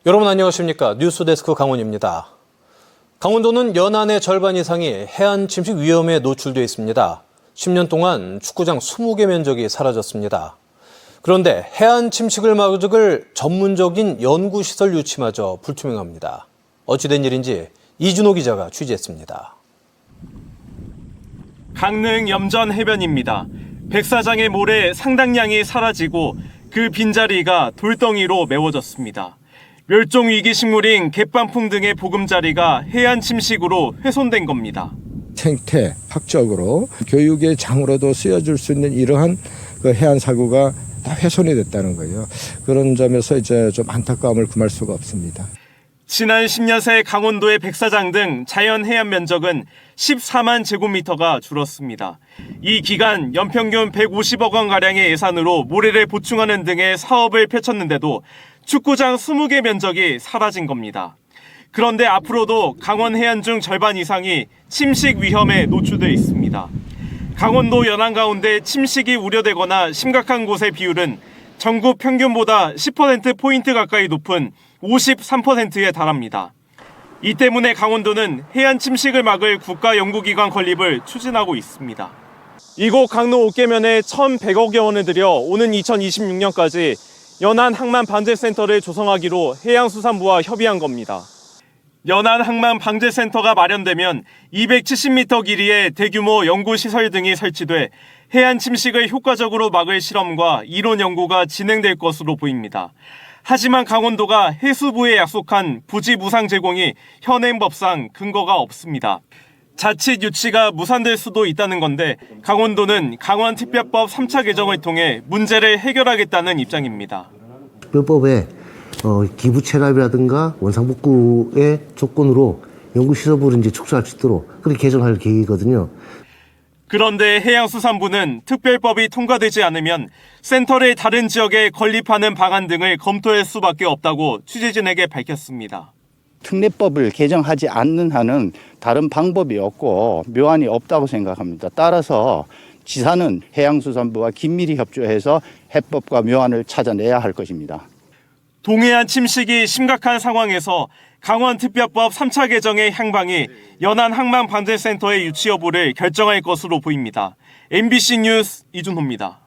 여러분 안녕하십니까? 뉴스데스크 강원입니다. 강원도는 연안의 절반 이상이 해안 침식 위험에 노출되어 있습니다. 10년 동안 축구장 20개 면적이 사라졌습니다. 그런데 해안 침식을 막을 전문적인 연구시설 유치마저 불투명합니다. 어찌된 일인지 이준호 기자가 취재했습니다. 강릉 염전 해변입니다. 백사장의 모래 상당량이 사라지고 그 빈자리가 돌덩이로 메워졌습니다. 멸종위기 식물인 갯반풍 등의 보금자리가 해안 침식으로 훼손된 겁니다. 생태학적으로 교육의 장으로도 쓰여질 수 있는 이러한 그 해안 사고가 다 훼손이 됐다는 거예요. 그런 점에서 이제 좀 안타까움을 금할 수가 없습니다. 지난 10년 새 강원도의 백사장 등 자연 해안 면적은 14만 제곱미터가 줄었습니다. 이 기간 연평균 150억 원가량의 예산으로 모래를 보충하는 등의 사업을 펼쳤는데도 축구장 20개 면적이 사라진 겁니다. 그런데 앞으로도 강원 해안 중 절반 이상이 침식 위험에 노출돼 있습니다. 강원도 연안 가운데 침식이 우려되거나 심각한 곳의 비율은 전국 평균보다 10%포인트 가까이 높은 53%에 달합니다. 이 때문에 강원도는 해안 침식을 막을 국가연구기관 건립을 추진하고 있습니다. 이곳 강릉 옥계면에 1,100억여 원을 들여 오는 2026년까지 연안 항만 방제센터를 조성하기로 해양수산부와 협의한 겁니다. 연안 항만 방제센터가 마련되면 270m 길이의 대규모 연구시설 등이 설치돼 해안 침식을 효과적으로 막을 실험과 이론 연구가 진행될 것으로 보입니다. 하지만 강원도가 해수부에 약속한 부지 무상 제공이 현행법상 근거가 없습니다. 자칫 유치가 무산될 수도 있다는 건데 강원도는 강원특별법 3차 개정을 통해 문제를 해결하겠다는 입장입니다. 특별법에 기부 체납이라든가 원상복구의 조건으로 연구시설부를 이제 축소할 수 있도록 그렇게 개정할 계획이거든요. 그런데 해양수산부는 특별법이 통과되지 않으면 센터를 다른 지역에 건립하는 방안 등을 검토할 수밖에 없다고 취재진에게 밝혔습니다. 특례법을 개정하지 않는 한은 다른 방법이 없고 묘안이 없다고 생각합니다. 따라서 지사는 해양수산부와 긴밀히 협조해서 해법과 묘안을 찾아내야 할 것입니다. 동해안 침식이 심각한 상황에서 강원특별법 3차 개정의 향방이 연안 항만 방제센터의 유치 여부를 결정할 것으로 보입니다. MBC 뉴스 이준호입니다.